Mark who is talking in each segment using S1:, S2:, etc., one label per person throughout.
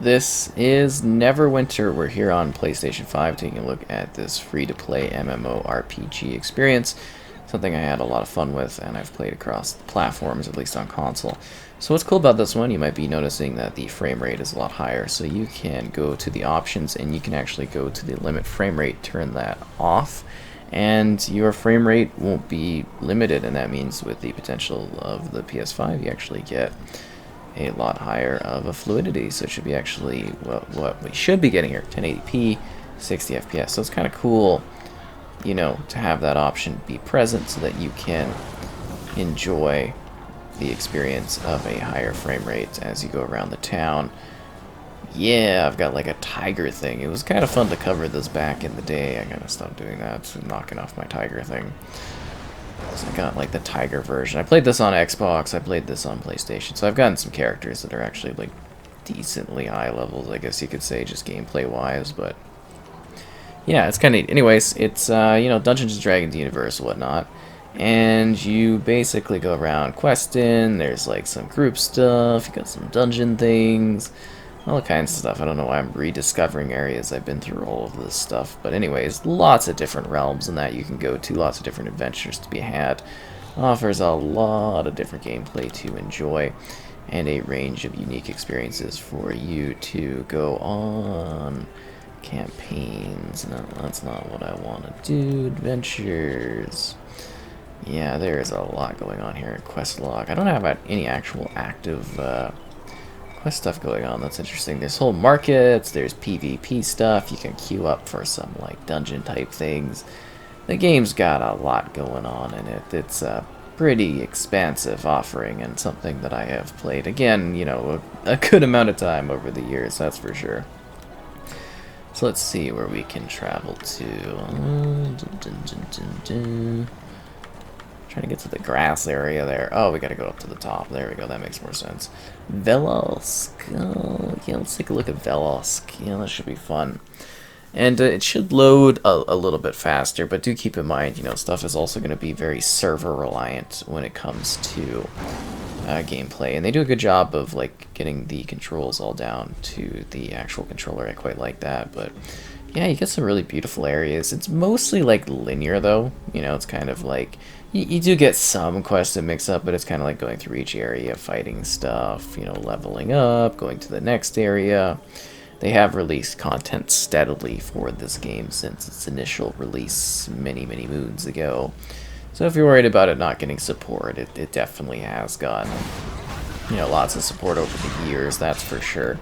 S1: This is Neverwinter. We're here on PlayStation 5 taking a look at this free-to-play MMORPG experience. Something I had a lot of fun with, and I've played across the platforms, at least on console. So what's cool about this one, you might be noticing that the frame rate is a lot higher. So you can go to the options, and you can actually go to the limit frame rate, turn that off, and your frame rate won't be limited, and that means with the potential of the PS5, you actually get a lot higher of a fluidity, so it should be actually what we should be getting here, 1080p, 60 FPS. So it's kind of cool, you know, to have that option be present so that you can enjoy the experience of a higher frame rate as you go around the town. Yeah, I've got like a tiger thing. It was kind of fun to cover this back in the day. I gotta stop doing that, so knocking off my tiger thing. So I got like the tiger version. I played this on Xbox, I played this on PlayStation, so I've gotten some characters that are actually like decently high levels, I guess you could say, just gameplay wise, but yeah, it's kind of neat. Anyways, it's you know, Dungeons and Dragons universe, whatnot, and you basically go around questing. There's like some group stuff, you got some dungeon things, all kinds of stuff. I don't know why I'm rediscovering areas. I've been through all of this stuff. But anyways, lots of different realms in that you can go to, lots of different adventures to be had. Offers a lot of different gameplay to enjoy, and a range of unique experiences for you to go on. Campaigns. No, that's not what I want to do. Adventures. Yeah, there's a lot going on here. Quest log. I don't have any actual active quest stuff going on. That's interesting. There's whole markets, there's PvP stuff, you can queue up for some like dungeon type things. The game's got a lot going on in it. It's a pretty expansive offering and something that I have played, again, you know, a good amount of time over the years, that's for sure. So let's see where we can travel to. Trying to get to the grass area there. Oh, we gotta go up to the top. There we go. That makes more sense. Velosk. Oh, yeah, let's take a look at Velosk. Yeah, that should be fun. And it should load a little bit faster, but do keep in mind, you know, stuff is also going to be very server reliant when it comes to gameplay. And they do a good job of, like, getting the controls all down to the actual controller. I quite like that, but yeah, you get some really beautiful areas. It's mostly, like, linear, though. You know, it's kind of like you do get some quests to mix up, but it's kind of like going through each area, fighting stuff, you know, leveling up, going to the next area. They have released content steadily for this game since its initial release many moons ago. So if you're worried about it not getting support, it definitely has gotten, you know, lots of support over the years, that's for sure.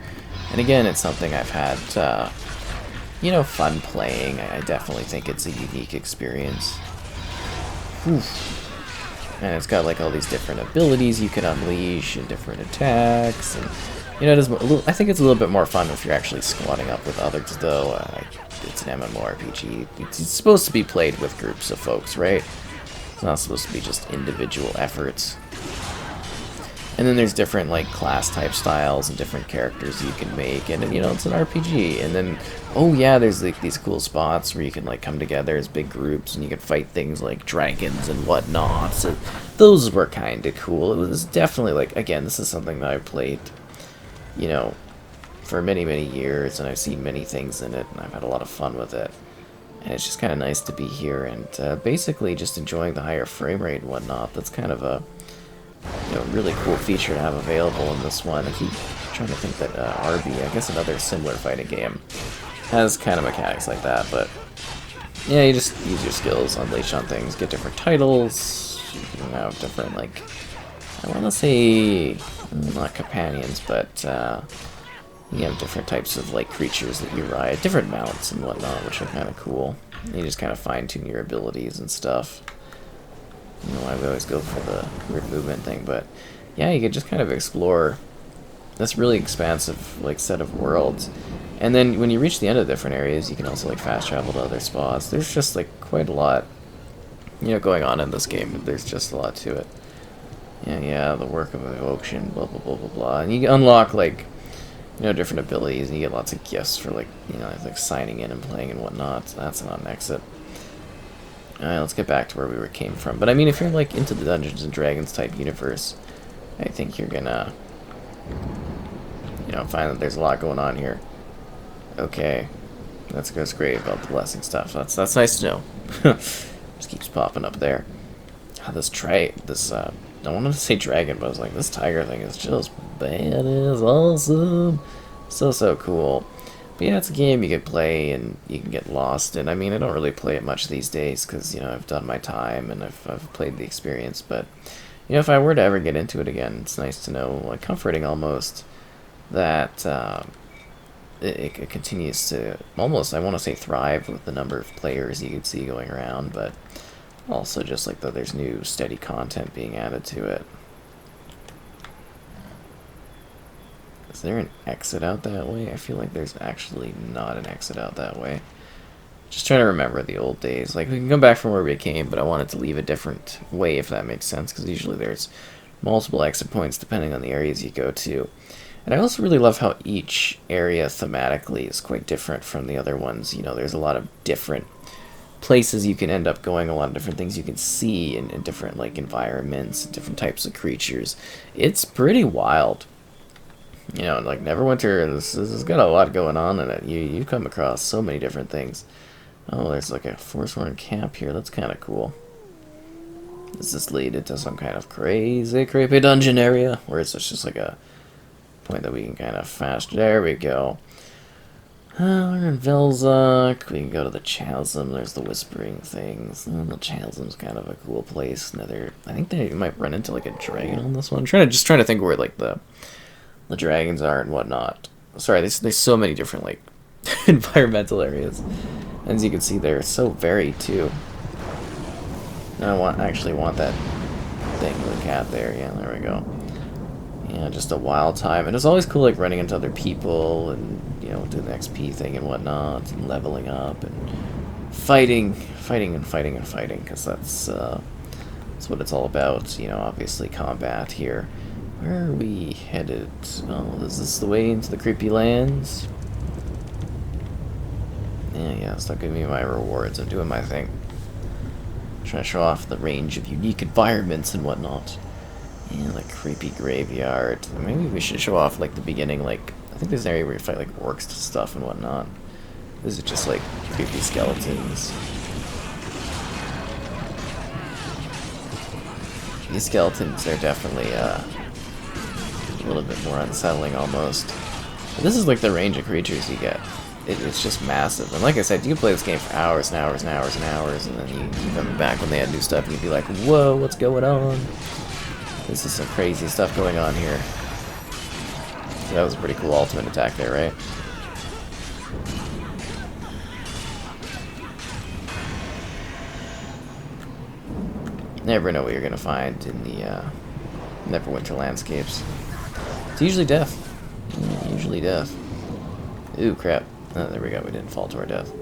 S1: And again, it's something I've had, you know, fun playing. I definitely think it's a unique experience. And it's got like all these different abilities you can unleash and different attacks, and you know, I think it's a little bit more fun if you're actually squatting up with others, though. It's an MMORPG. It's supposed to be played with groups of folks, right? It's not supposed to be just individual efforts. And then there's different like class type styles and different characters you can make, and you know, it's an RPG. And then, oh yeah, there's like these cool spots where you can like come together as big groups and you can fight things like dragons and whatnot. So those were kind of cool. It was definitely like, again, this is something that I've played, you know, for many years, and I've seen many things in it, and I've had a lot of fun with it. And it's just kind of nice to be here and basically just enjoying the higher frame rate and whatnot. That's kind of a, you know, really cool feature to have available in this one. I keep trying to think that RB, I guess another similar fighting game, has kind of mechanics like that, but yeah, you just use your skills, unleash on things, get different titles, you can have different, like, I want to say, not companions, but you have different types of like creatures that you ride, different mounts and whatnot, which are kind of cool. You just kind of fine-tune your abilities and stuff. You know, I always go for the weird movement thing, but yeah, you could just kind of explore this really expansive like set of worlds. And then when you reach the end of different areas, you can also like fast travel to other spots. There's just like quite a lot, you know, going on in this game. There's just a lot to it. Yeah, the work of evocation, blah blah blah blah blah. And you unlock like, you know, different abilities, and you get lots of gifts for like, you know, like signing in and playing and whatnot. So that's not an exit. Alright, let's get back to where we came from. But I mean, if you're like into the Dungeons and Dragons type universe, I think you're gonna, you know, I'm finding that there's a lot going on here. Okay. That's great about the blessing stuff. That's nice to know. Just keeps popping up there. Oh, I wanted to say dragon, but I was like, this tiger thing is just badass, awesome. So cool. But yeah, it's a game you can play and you can get lost in. I mean, I don't really play it much these days because, you know, I've done my time and I've played the experience. But, you know, if I were to ever get into it again, it's nice to know, like, comforting almost, that it continues to almost, I want to say, thrive with the number of players you could see going around, but also just like that there's new steady content being added to it. Is there an exit out that way? I feel like there's actually not an exit out that way. Just trying to remember the old days. Like, we can come back from where we came, but I wanted to leave a different way, if that makes sense, because usually there's multiple exit points depending on the areas you go to. And I also really love how each area thematically is quite different from the other ones. You know, there's a lot of different places you can end up going, a lot of different things you can see in different, like, environments, different types of creatures. It's pretty wild. You know, like, Neverwinter, this has got a lot going on in it. You come across so many different things. Oh, there's like a Forsworn camp here. That's kind of cool. Does this lead into some kind of crazy, creepy dungeon area? Or is this just like a point that we can kind of fast? There we go. We're in Velzok. We can go to the Chasm. There's the Whispering Things. The Chasm's kind of a cool place. I think they might run into like a dragon on this one. I'm just trying to think where like the dragons are and whatnot. Sorry, there's so many different like environmental areas. As you can see, they're so varied too. I actually want that thing with the cat there. Yeah, there we go. Yeah, just a wild time. And it's always cool, like, running into other people and, you know, doing the XP thing and whatnot, and leveling up and fighting, because that's what it's all about. You know, obviously combat here. Where are we headed? Oh, is this the way into the creepy lands? Yeah, stop giving me my rewards. I'm doing my thing. Trying to show off the range of unique environments and whatnot. Yeah, like creepy graveyard. Maybe we should show off like the beginning, like I think there's an area where you fight like orcs and stuff and whatnot. This is just like creepy skeletons. These skeletons are definitely a little bit more unsettling almost. But this is like the range of creatures you get. It's just massive. And like I said, you can play this game for hours and hours and hours and hours, and then you keep coming back when they add new stuff, and you'd be like, whoa, what's going on? This is some crazy stuff going on here. So that was a pretty cool ultimate attack there, right? Never know what you're gonna find in the Neverwinter landscapes. It's usually death. Yeah, usually death. Ooh, crap. Oh, there we go. We didn't fall to our death.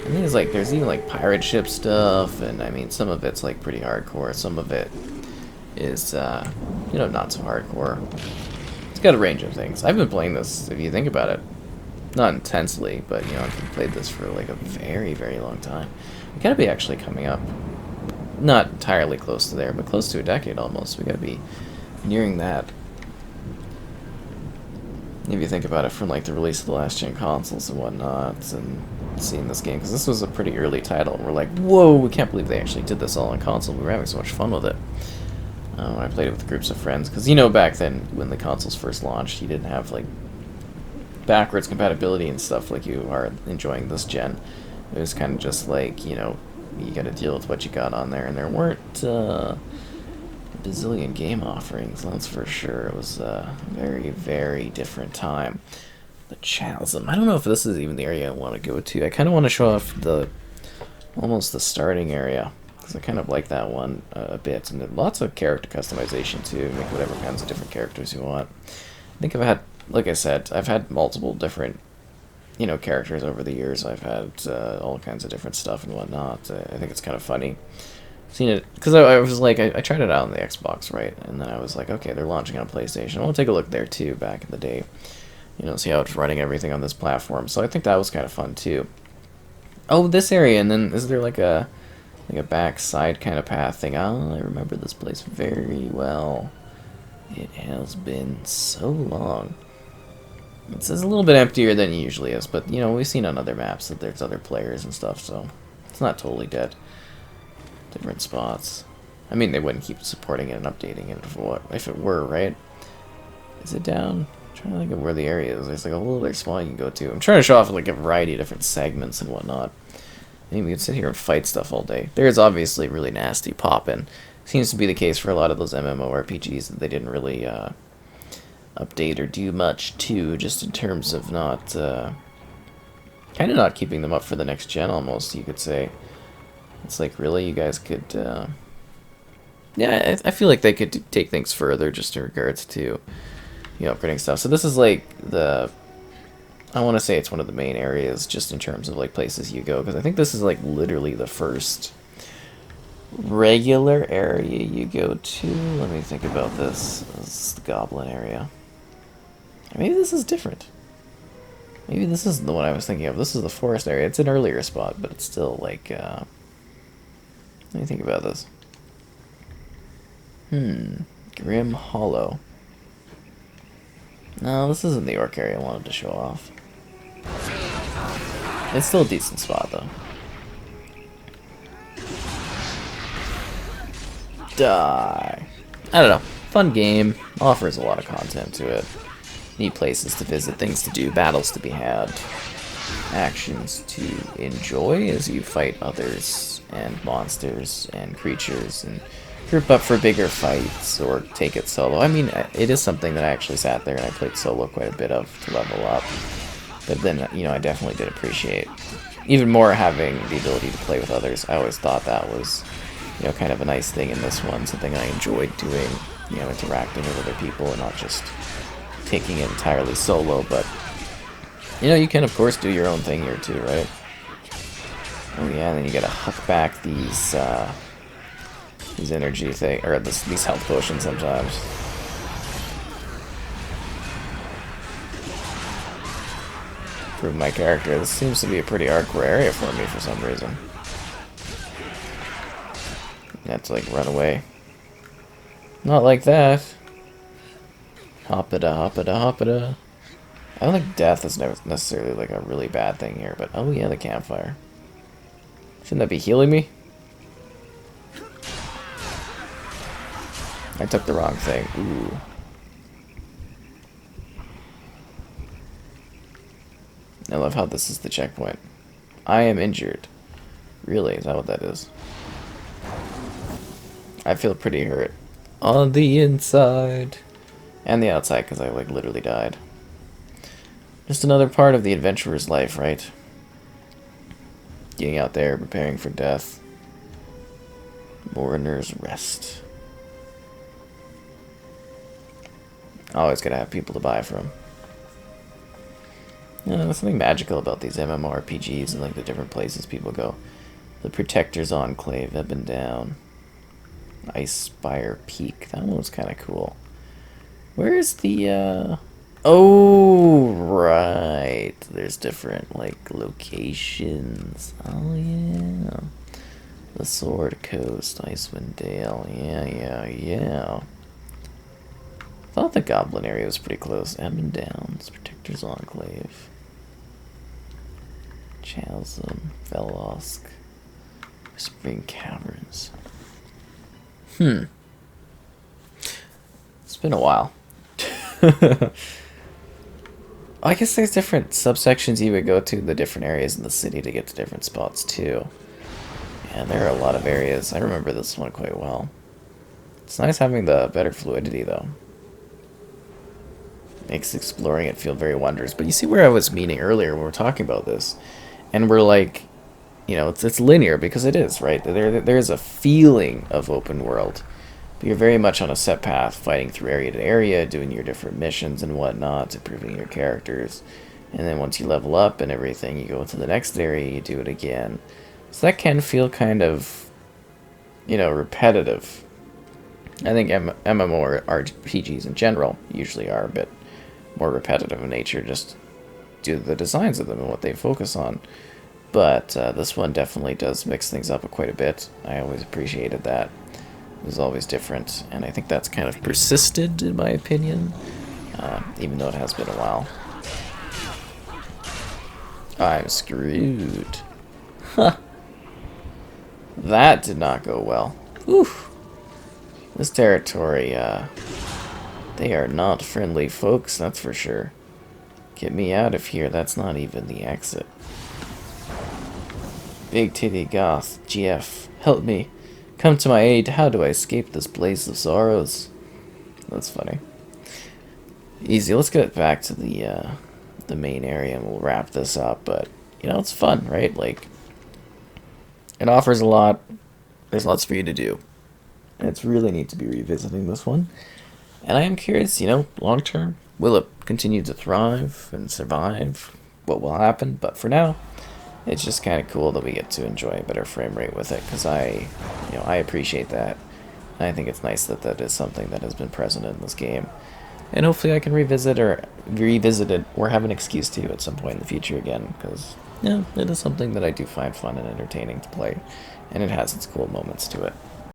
S1: I mean, there's even like pirate ship stuff, and I mean, some of it's like pretty hardcore. Some of it is, you know, not so hardcore. It's got a range of things. I've been playing this, if you think about it, not intensely, but you know, I've played this for like a very, very long time. We gotta be actually coming up, not entirely close to there, but close to a decade almost. We gotta be nearing that. If you think about it, from like the release of the last gen consoles and whatnot, and seeing this game, because this was a pretty early title, and we're like, whoa, we can't believe they actually did this all on console. We were having so much fun with it. I played it with groups of friends, because you know, back then when the consoles first launched, you didn't have like backwards compatibility and stuff like you are enjoying this gen. It was kind of just like, you know, you got to deal with what you got on there, and there weren't a bazillion game offerings, that's for sure. It was a very, very different time. The Chasm. I don't know if this is even the area I want to go to. I kind of want to show off almost the starting area, because I kind of like that one a bit. And lots of character customization too. Make whatever kinds of different characters you want. I think I've had, like I said, I've had multiple different, you know, characters over the years. I've had all kinds of different stuff and whatnot. I think it's kind of funny. Seen it, because I was like, I tried it out on the Xbox, right? And then I was like, okay, they're launching on PlayStation. I want to take a look there too, back in the day. You know, see how it's running everything on this platform. So I think that was kind of fun too. Oh, this area, and then is there like a back side kind of path thing? Oh, I remember this place very well. It has been so long. It's a little bit emptier than it usually is, but, you know, we've seen on other maps that there's other players and stuff, so it's not totally dead. Different spots. I mean, they wouldn't keep supporting it and updating it if it were, right? Is it down? I'm trying to think of where the area is. There's like a little bit small you can go to. I'm trying to show off like a variety of different segments and whatnot. I mean, we could sit here and fight stuff all day. There's obviously really nasty poppin'. Seems to be the case for a lot of those MMORPGs that they didn't really update or do much to, just in terms of not kind of not keeping them up for the next gen almost, you could say. It's like, really, you guys could yeah, I feel like they could take things further just in regards to, you know, upgrading stuff. So this is like I want to say it's one of the main areas just in terms of like places you go, because I think this is like literally the first regular area you go to. Let me think about this. This is the goblin area. Maybe this is different. Maybe this is the one I was thinking of. This is the forest area. It's an earlier spot, but it's still like let me think about this. Grim Hollow. No, this isn't the orc area I wanted to show off. It's still a decent spot, though. Die. I don't know. Fun game. Offers a lot of content to it. Neat places to visit, things to do, battles to be had, actions to enjoy as you fight others and monsters and creatures and group up for bigger fights or take it solo. I mean, it is something that I actually sat there and I played solo quite a bit of to level up. But then, you know, I definitely did appreciate even more having the ability to play with others. I always thought that was, you know, kind of a nice thing in this one, something I enjoyed doing, you know, interacting with other people and not just taking it entirely solo. But, you know, you can, of course, do your own thing here too, right? Oh yeah, and then you gotta huck back these energy thing, or these health potions sometimes. Improve my character. This seems to be a pretty hardcore area for me for some reason. That's like run away. Not like that. Hoppida, hoppida, hoppida. I don't think death is never necessarily like a really bad thing here, but oh yeah, the campfire. Shouldn't that be healing me? I took the wrong thing. Ooh. I love how this is the checkpoint. I am injured. Really? Is that what that is? I feel pretty hurt. On the inside. And the outside, because I like literally died. Just another part of the adventurer's life, right? Getting out there, preparing for death. Mourner's Rest. Always gotta have people to buy from. You know, there's something magical about these MMORPGs and like the different places people go. The Protector's Enclave, up and down. Ice Spire Peak, that one was kind of cool. Where's the, oh, right. There's different, like, locations. Oh, yeah. The Sword Coast, Icewind Dale. Yeah. Thought the Goblin area was pretty close. Edmund Downs, Protector's Enclave. Chasm, Velosk. Whispering Caverns. It's been a while. I guess there's different subsections you would go to the different areas in the city to get to different spots too. And there are a lot of areas. I remember this one quite well. It's nice having the better fluidity though. Makes exploring it feel very wondrous. But you see where I was meaning earlier when we were talking about this, and we're like, you know, it's linear because it is, right? There's a feeling of open world. But you're very much on a set path, fighting through area to area, doing your different missions and whatnot, improving your characters. And then once you level up and everything, you go to the next area, you do it again. So that can feel kind of, you know, repetitive. I think MMORPGs in general usually are a bit more repetitive in nature, just due to the designs of them and what they focus on. But this one definitely does mix things up quite a bit. I always appreciated that. It was always different, and I think that's kind of persisted, in my opinion, even though it has been a while. I'm screwed. Huh. That did not go well. Oof. This territory, they are not friendly folks, that's for sure. Get me out of here, that's not even the exit. Big Titty Goth, GF, help me. Come to my aid, how do I escape this blaze of sorrows? That's funny. Easy, let's get back to the main area and we'll wrap this up, but, you know, it's fun, right? Like, it offers a lot, there's lots for you to do. And it's really neat to be revisiting this one. And I am curious, you know, long term, will it continue to thrive and survive? What will happen? But for now, it's just kind of cool that we get to enjoy a better frame rate with it, because I appreciate that. And I think it's nice that that is something that has been present in this game. And hopefully I can revisit it or have an excuse to at some point in the future again, because, yeah, it is something that I do find fun and entertaining to play, and it has its cool moments to it.